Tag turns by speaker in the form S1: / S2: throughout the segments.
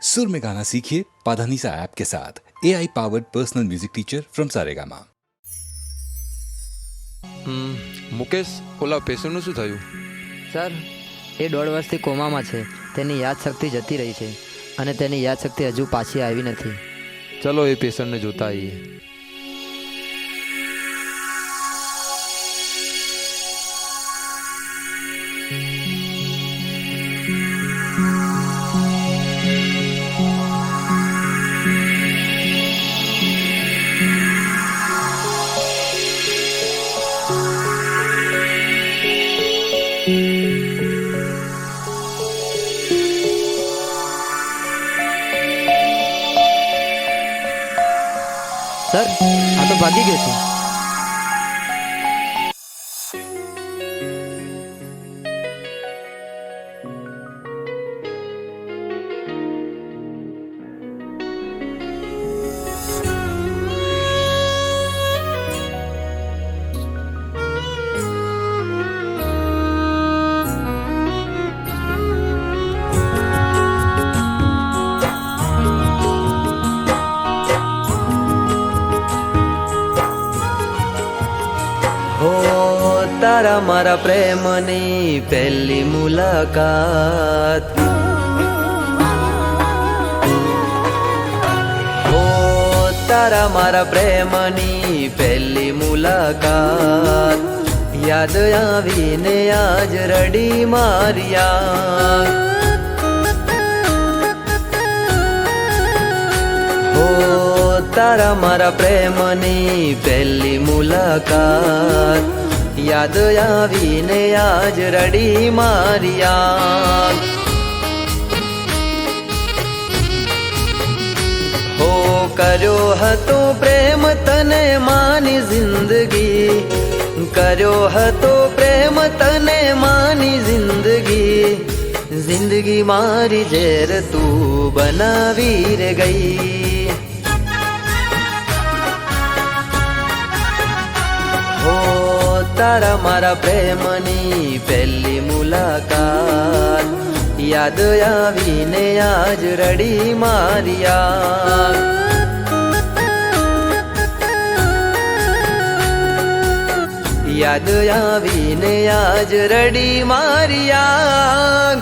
S1: सुर में गाना सीखिए पाधानीसा ऐप के साथ AI powered personal music teacher from Saregama.
S2: Mukesh, ઓલા પેશન્ટનું શું થયું?
S3: સર, એ 1.5 વર્ષથી કોમામાં છે. તેની યાદશક્તિ જતી રહી છે અને તેની યાદશક્તિ હજુ પાછી આવી નથી.
S2: ચલો એ પેશન્ટને જોતા આવીએ.
S3: સર, આ તો ભાગી ગયો છે.
S4: તારા મારા પ્રેમની પહેલી મુલાકાત, હો તારા મારા પ્રેમની પહેલી મુલાકાત, યાદ આવીને આજ રડી મારિયા. હો તારા મારા પ્રેમની પહેલી મુલાકાત, યાદ આવીને આજ રડી મારિયા. હો કર્યો હતો પ્રેમ તને માની જિંદગી, કર્યો હતો પ્રેમ તને માની જિંદગી, જિંદગી મારી ઝેર તું બનાવી રે ગઈ. તારા મારા પ્રેમની પહેલી મુલાકાત, યાદ આવીને આજ રડી મારિયા. યાદ આવીને આજ રડી મારિયા.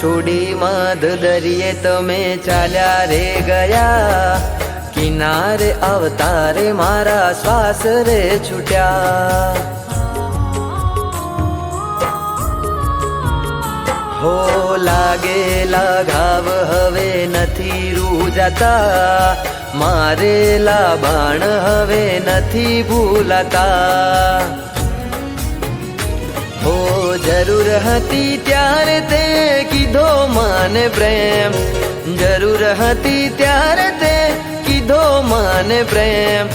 S4: છોડી માધ દરિયે તમે ચાલ્યા રે ગયા, કિનારે અવતારે મારા શ્વાસ રે છૂટ્યા. હો લાગેલા ઘાવ હવે નથી રૂજાતા, મારેલા બાણ હવે નથી ભૂલાતા. હો જરૂર હતી ત્યારે તે કીધો માને પ્રેમ, જરૂર હતી ત્યારે તે કીધો માને પ્રેમ,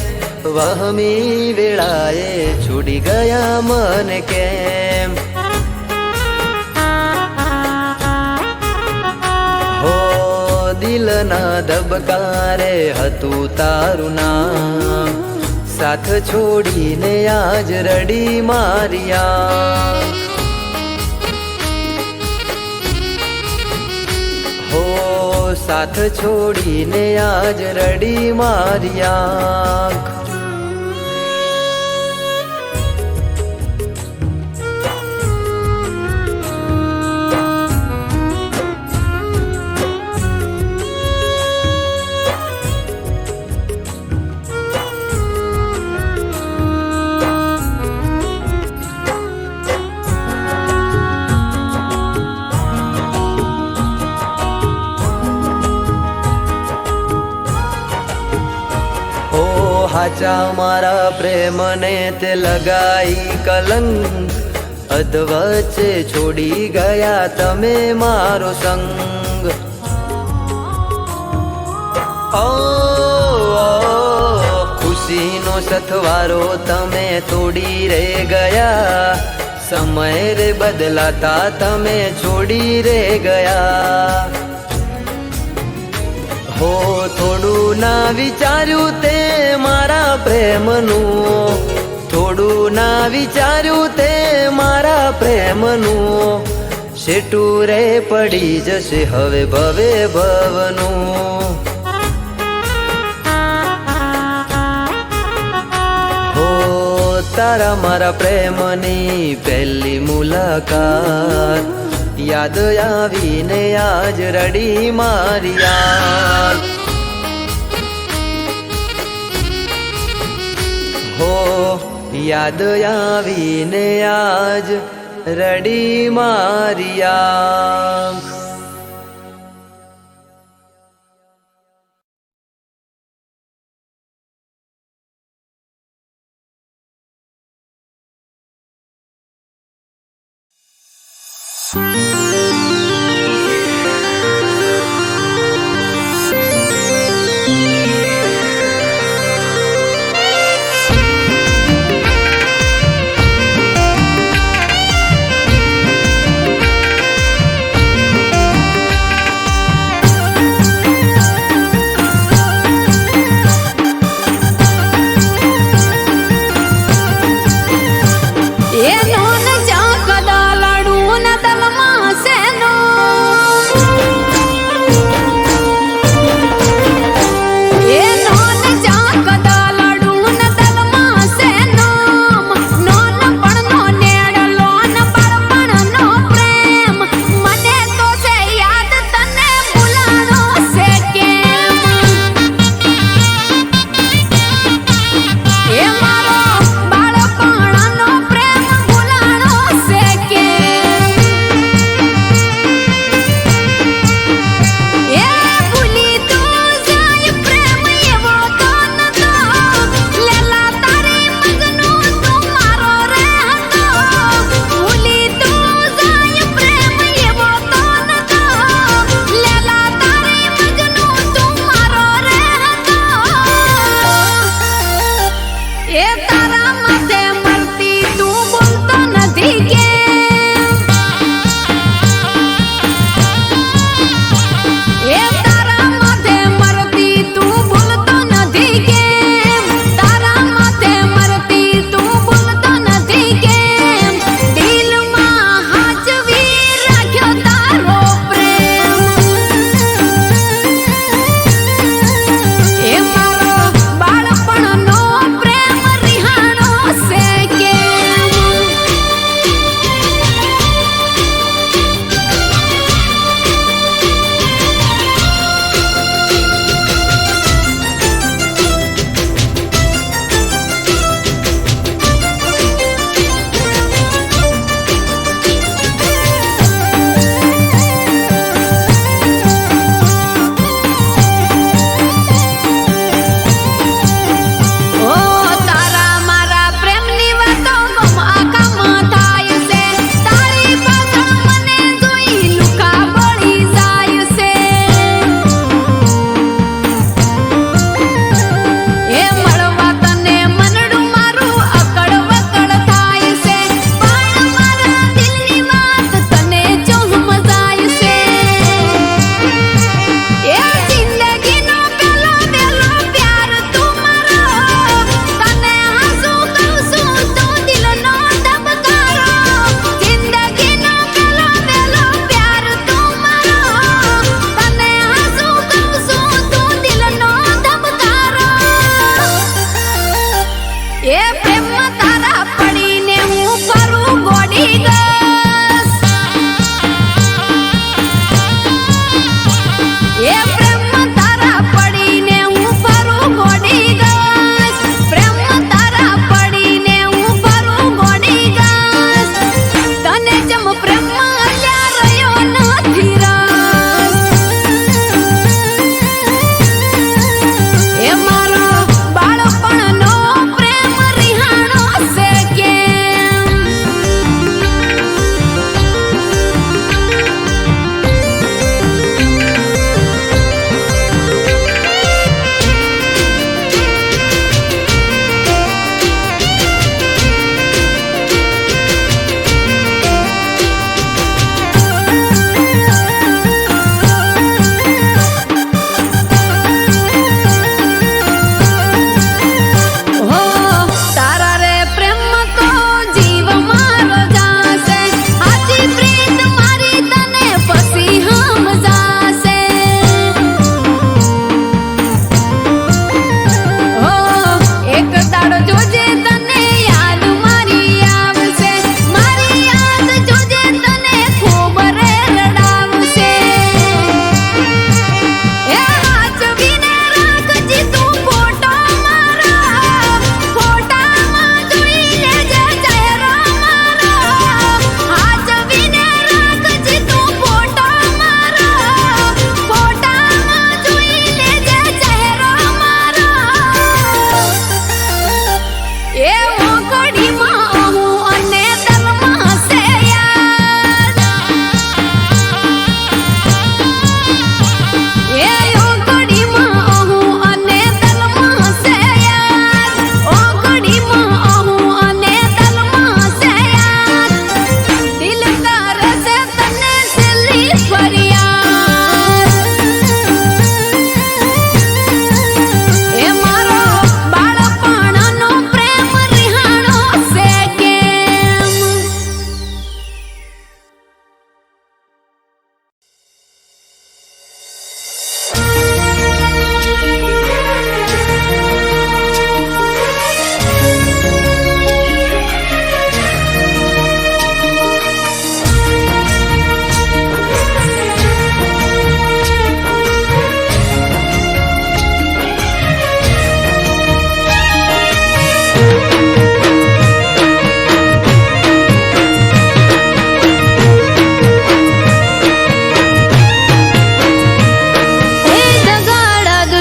S4: વહમી વેળાએ છોડી ગયા મને કેમ. હો દિલના ધબકારે હતું તારું નામ, સાથ છોડીને આજ રડી મારિયા. હો સાથ છોડીને આજ રડી મારિયા. હાચા મારા પ્રેમને તે લગાઈ કલંક, અધવચ્ચે છોડી ગયા તમે મારો સંગ. ઓ ખુશીનો સથવારો તમે તોડી રે ગયા, સમય રે બદલાતા તમે છોડી રે ગયા. હો થોડું ના વિચાર્યું તે મારા પ્રેમનું, થોડું ના વિચાર્યું તે મારા પ્રેમનું, શેટું રે પડી જશે હવે ભવે ભવનું. હો તારા મારા પ્રેમની પહેલી મુલાકાત યાદ આવીને આજ રડી મારી યાદ. હો યાદ આવીને આજ રડી મારી યાદ.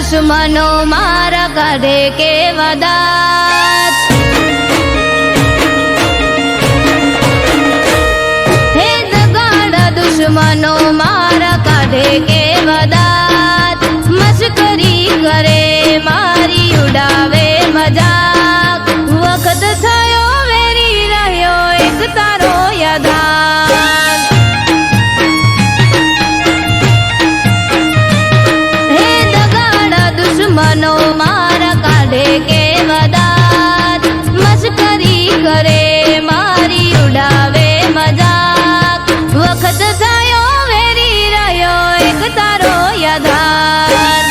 S5: દુશ્મનો મારા કાઢે કેવા દાત. હે દગાડા દુશ્મનો મારા કાઢે કેવા દાત. મશ્કરી કરે મારી ઉડાવે મજાક. વખત થયો વેરી રહ્યો એક તારો યાદાર. હે દગાડા દુશ્મનો મારા કાઢે કેવા દાત. મશ્કરી કરે મારી ઉડાવે મજાક. વખત થયો વેરી રહ્યો એક તારો યાદાર.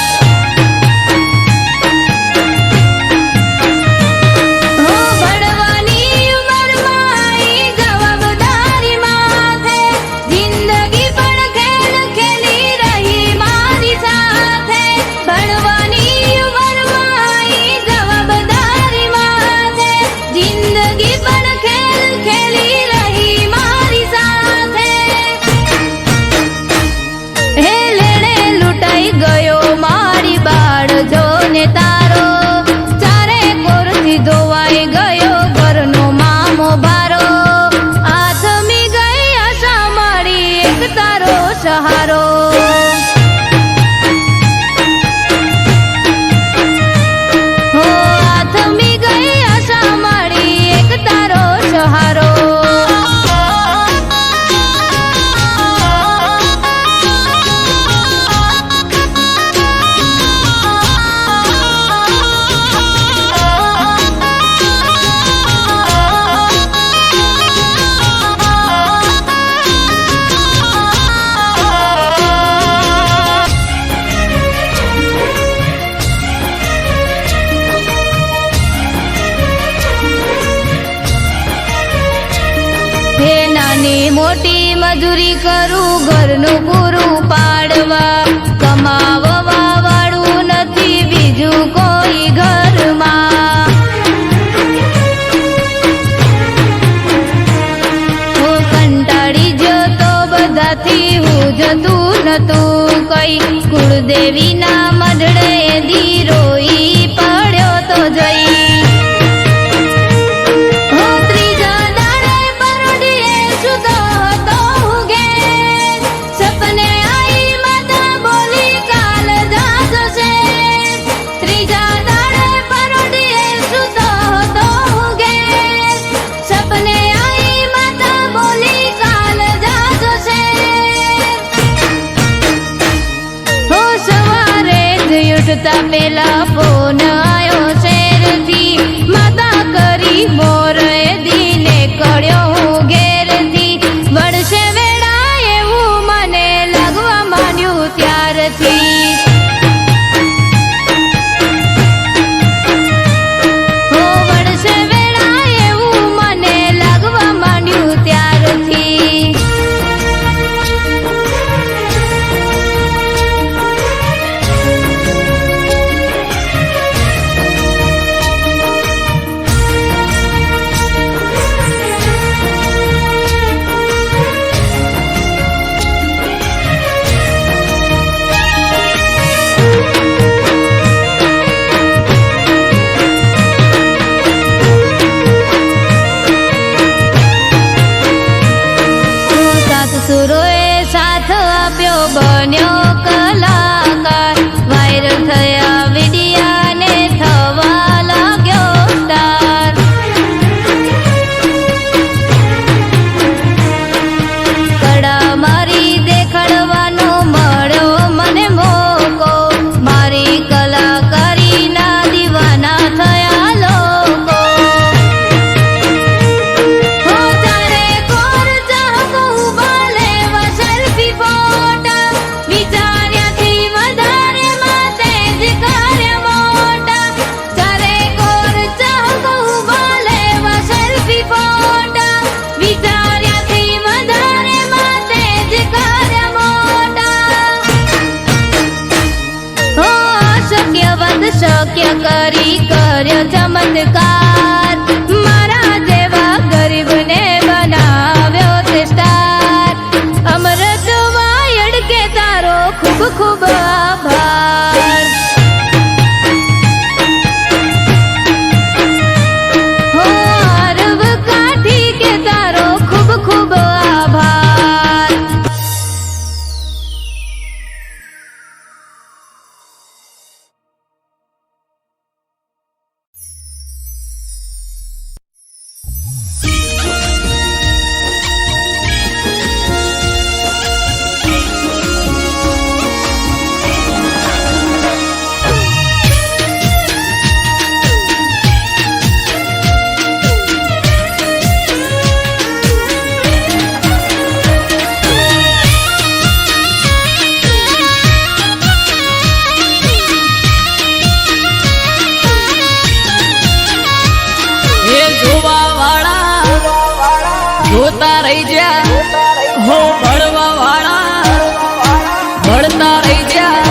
S5: હો ભણવાની ઉંમરમાં આવી જવાબદારી માથે. જિંદગી પણ ખેલ ખેલી રહી મારી સાથે. ભણવાની ઉંમરમાં આવી જવાબદારી માથે. જિંદગી પણ ખેલ ખેલી રહી મારી સાથે. હે લેણે લૂંટાઈ ગયો મારી બાળ જોને તારો. ચારે કોરથી ધોવાઈ ગયો ઘરનો મામો ભારો. આથમી ગઈ આશા મારી એક તારો સહારો. હો આથમી ગઈ આશા મારી એક તારો સહારો. હે નાની મોટી મજૂરી કરું ઘરનું પૂરું પાડવા. કમાવવા વાળું નથી બીજું કોઈ ઘરમાં. હું કંટાળી જતો બધાથી હું જતું નતું કઈ. કુળદેવીના મઢડે દી રોઈ પડ્યો તો જઈ. હું ત્રીજા દાડે પરોઢીએ સૂતો હતો હું ઘેર. સપને આઈ માતા બોલી કાલ જાજો છે. ત્રીજા દાડે પરોઢીએ સૂતો હતો હું ઘેર. સપને આઈ માતા બોલી કાલ જાજો છે. હો સવારે જ ઉઠતા પેલા ફોન આયો શેરથી. માતા કરી મોર એ દીને કળ્યો હું ઘેરથી. વળશે વેળા એવું મને લાગવા માંડ્યું ત્યારથી. હો વળશે વેળા એવું મને લાગવા માંડ્યું ત્યારથી. સાત સુરોએ સાથ આપ્યો બન્યો કલાકાર. વાયરલ થયા વિડિયા ને થવા લાગ્યો સ્ટાર. કડા મારી દેખાડવાનો મળ્યો મને મોકો. મારી કલાકારીના દીવાના થયા લોકો. હો ચારે કોર ચાહકો ઉભા લેવા સેલ્ફી ફોટા. વિચાર્યાથી વધારે માતે જ કાર્ય મોટા. ચારે કોર ચાહકો ઉભા લેવા સેલ્ફી ફોટા. વિચાર્યાથી વધારે માતે જ કાર્ય મોટા. હો અશક્ય વાત શક્ય કરી કર્યો ચમત્કાર. મારા જેવા ગરીબને બનાવ્યો તે સ્ટાર. અમૃત વાયડ કે તારો ખૂબ ખૂબ આભાર.
S6: જોતા રહી જા હો ભળવા વાળા ભળતા રહી જા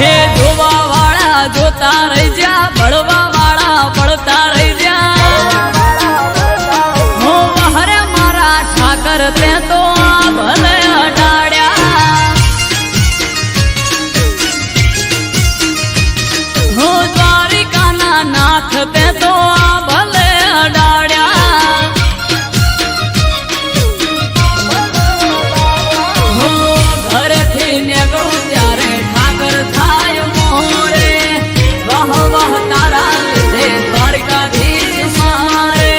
S6: હે જોવા વાળા જોતા રહી જા ભળવા વાળા ભળતા રહી જા હો હરે મારા ઠાકર તે તો આ ભલે અડાડ્યા હો દ્વારિકાના નાથ તે તો આ ભલે અડાડ્યા હો ઘરેથી નીકળું ત્યારે ઠાકર થાય મોરે વાહ વાહ તારા લીધે દ્વારકાધીશ મારે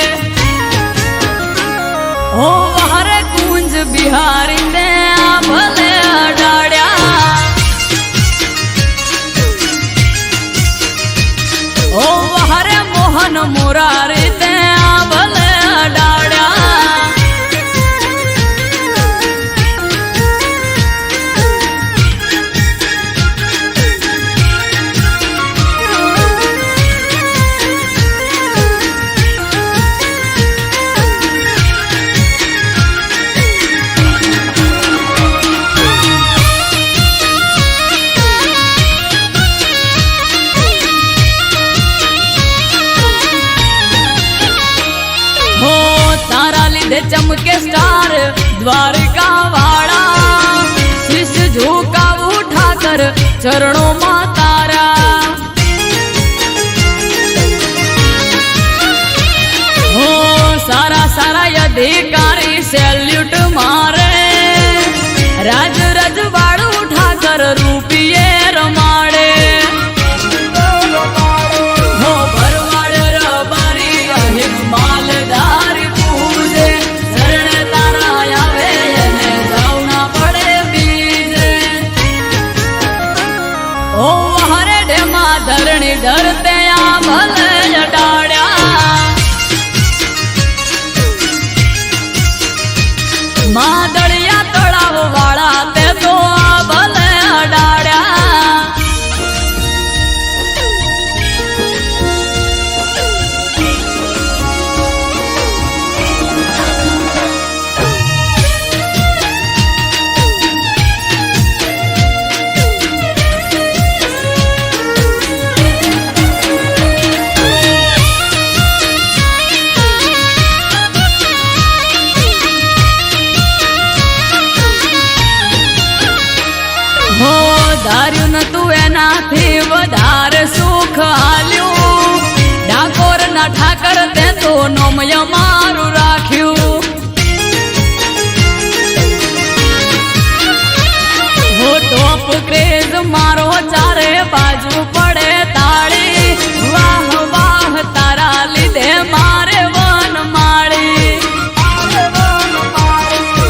S6: હો હરે કુંજ બિહારી ને આ ભલે અડાડ્યા ઓ હરે મોહન મોરારી તે આ ભલે અડાડ્યા હો તારા લીધે ચમકે સ્ટાર દ્વારકા વાળા શીશ ઝુકાવું ઠાકર ચરણોમાં તારા હો સારા સારા અધિકારી સેલ્યુટ મારે રાજ રજવાડું ઠાકર રૂપિયે રમાડે હો ભરવાડ રબારી અહિમ માલધારી પૂજે શરણે તારા આવે એને જાવના પડે બીજે ઓ હરે ડેમાં ધરણી ધરતે આ ભલે અડાડ્યા માદળિયા તળાવ વાળા તે તો આ ભલે અડાડ્યા હો ધાર્યું નતું એનાથી વધારે સુખ આલ્યું ડાકોર ના ઠાકર તે તો નોમય મારું રાખ્યું હો ટોપ ક્રેઝ મારો ચારે બાજુ પડે તાળી વાહ વાહ તારા લીધે મારે વન માળી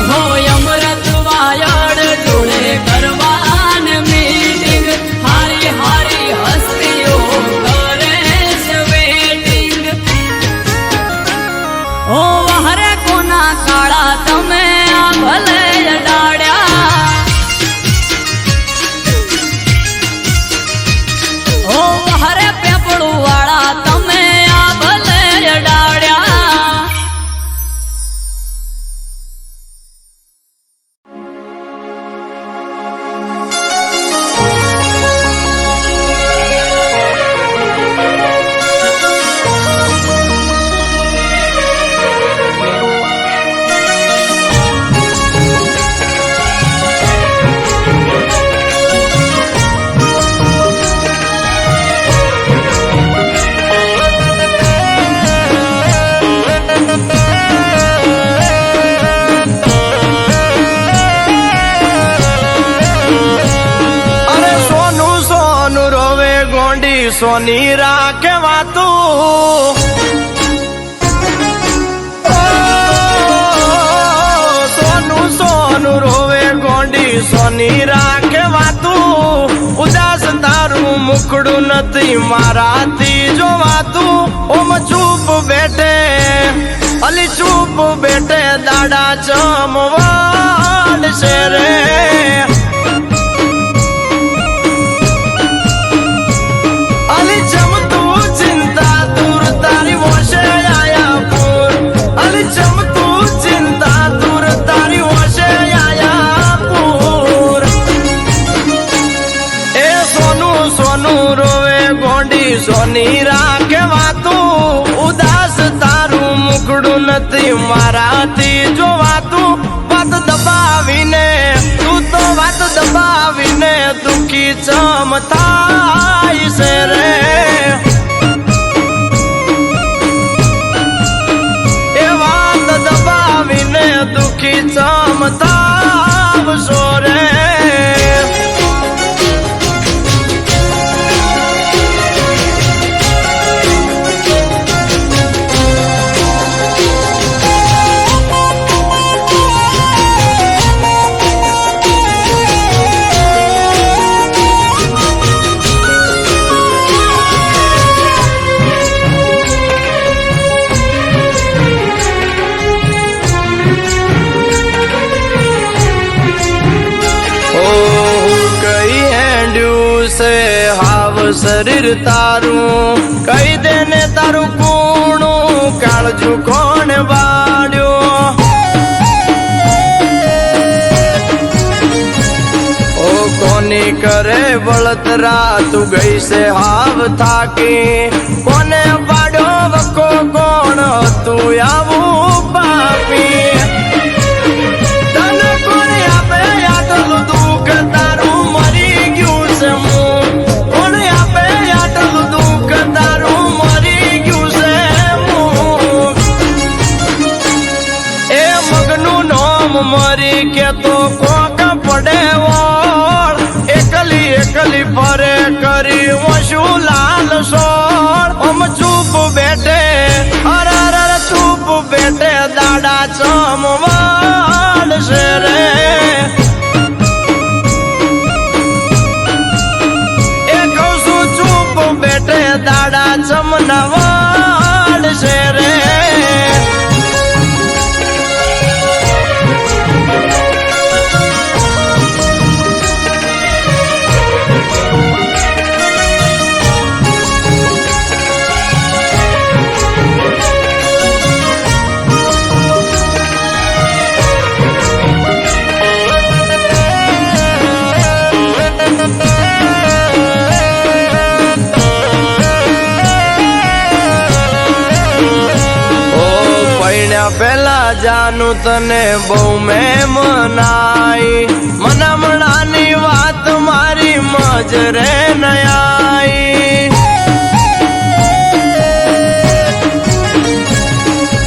S6: હો અમૃત વાયડ જોડે કરવાન મીટિંગ હારી હારી હસ્તીઓ કરે છે વેટિંગ ઓ હરે કોના કાળા તમે આ ભલે અડાડ્યા ઓ હરે પેપળું વાળા તમે આ ભલે અડાડ્યા
S7: અરે સોનું સોનું રોવે ગોંડી સોની રાખે વાતું સોનું સોનું રોવે ગોંડી સોની રાખે વાતું ઉદાસ તારું મુખડું નથી મારાથી જોવાતું ઓમ ચૂપ બેઠે અલી ચૂપ બેઠે દાડા ચમવાડ છે રે અલી ચમતું ચિંતા દૂર તારી વોશે આયા પૂર અલી ચમતું ચિંતા સોનું રોવે ગોંડી સોની રાખે વાતું ઉદાસ તારું મુખડું નથી મારાથી જોવાતું વાત દબાવીને તું તો વાત દબાવીને દુખી ચમ થાય છે રે એ વાત દબાવીને દુખી ચમ થાવશો રે શરીર તારું કહી દે ને તારું કુણું કાળજુ કોણ બાળ્યો ઓ કોની કરે બળતરા તું ગઈ છે હાવ થાકી કોને પાડ્યો વકો કોણ તું આવું પાપી તને કોણ આપે આટલું દુઃખ તારું મરી ગયું છે મરી કે તો કોક પડે વળ એકલી એકલી ફરે કરી વશું લાલ સોળ ઓમ ચૂપ બેઠે અરર ચૂપ બેઠે દાડા ચમ વાળશે રે એ કહું છું ચૂપ બેઠે દાડા ચમ ના વાળશે રે પેલા જાનું તને બહુ મેં મનાઈ મનામણાની વાત મારી મજરે નયાઈ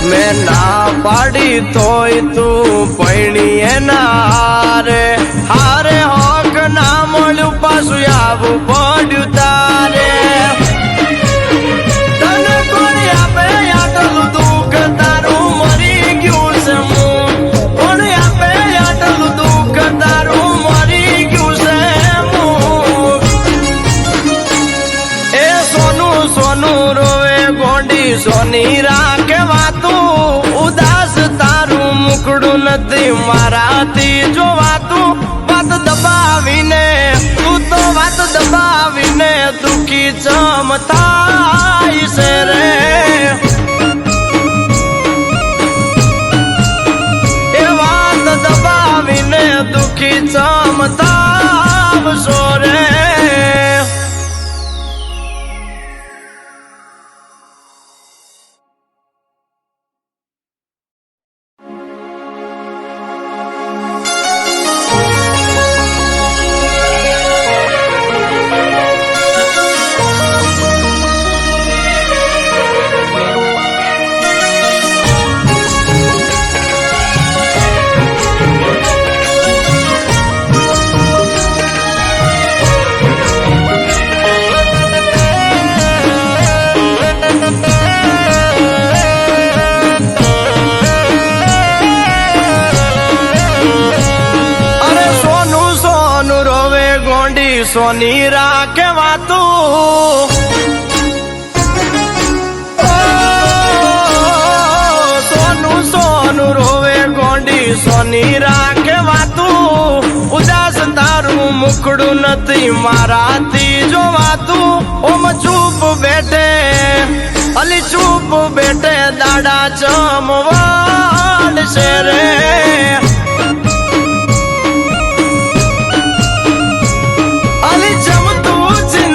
S7: મેં ના પાડી તોય તું પૈણી એના હારે હારે હોક ના મળ્યું પાછું આવું પડ્યું તારે તને કોણ આપે આટલું દુઃખ તારું મરી ગયું છે કોણ આપે આટલું દુઃખ તારું મરી ગયું છે એ સોનું સોનું રોવે ગોંડી સોની રાખે વાતું ઉદાસ તારું મુખડું નથી મારાથી જોવાતું વાત દબાવીને તું તો વાત દબાવીને દુખી ચમ થાય છે રે એ વાત દબાવીને દુખી ચમ થાવશો રે સોની રાખે વાતું સોનું સોનું રોવે ગોંડી સોની રાખે વાતું ઉદાસ તારું મુખડું નથી મારાથી જોવાતું ઓમ ચૂપ બેઠે અલી ચૂપ બેઠે દાડા ચમવાડશે રે અલી ચમતું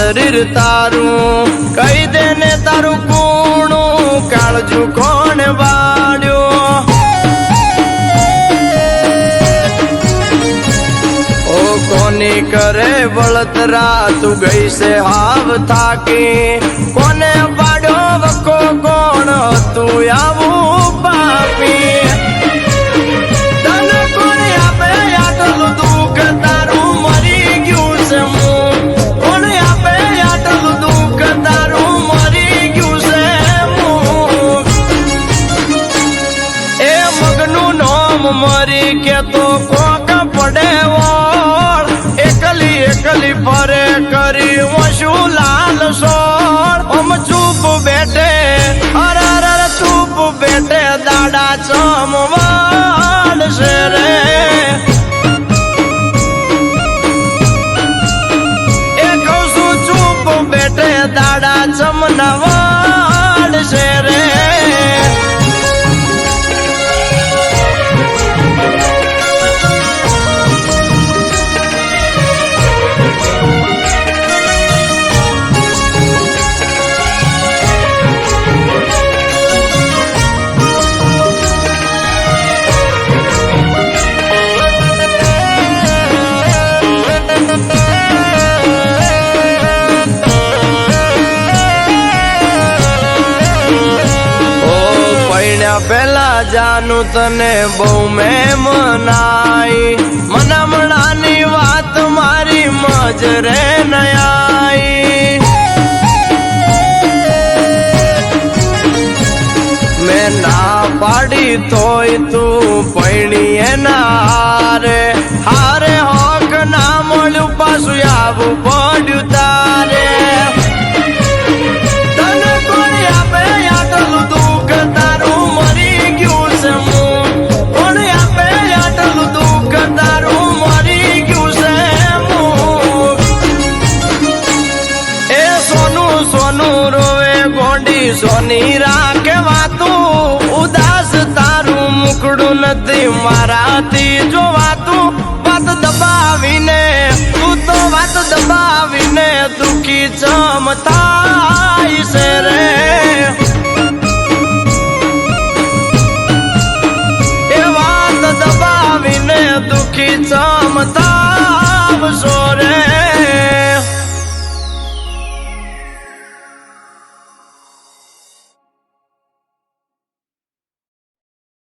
S7: શરીર તારું કહી દે ને તારું કુણું કાળજુ કોણ બાળ્યું ઓ કોની કરે બળતરા તું ગઈ છે હાવ થાકી કોને પાડ્યો વકો કોણ તું આવું પાપી તને કોણ આપે આટલું દુઃખ તારું મરી ગયું છે મું કોણ આપે આટલું દુઃખ તારું મરી ગયું છે મું એ મગનું નામ મરી કે તો કોક પડે વળ એકલી એકલી ફરે કરી વશું લાલ સોળ ઓમ ચૂપ બેઠે અરર ચૂપ બેઠે દાડા ચમવાડ છે રે એ કહું છું ચૂપ બેઠે દાડા ચમનવાડ છે રે પેલા જાનું તને બહુ મેં મનાઈ મનામણાની વાત મારી મજરે નયાઈ મેં ના પાડી તોય તું પૈણી એના હારે હારે હોક ના મળ્યું પાછું આવું પડ્યું તારે તને કોણ આપે આટલું દુઃખ તારું મરી ગયું છે મું કોણ આપે આટલું દુઃખ તારું મરી ગયું છે મું એ સોનું સોનું રોવે ગોંડી સોની રાખે વાતું ઉદાસ તારું મુખડું નથી મારાથી જોવાતું વાત દબાવીને તું તો વાત દબાવીને દુખી ચમતાય છે રે એ વાત દબાવીને દુખી ચમતાવ છો રે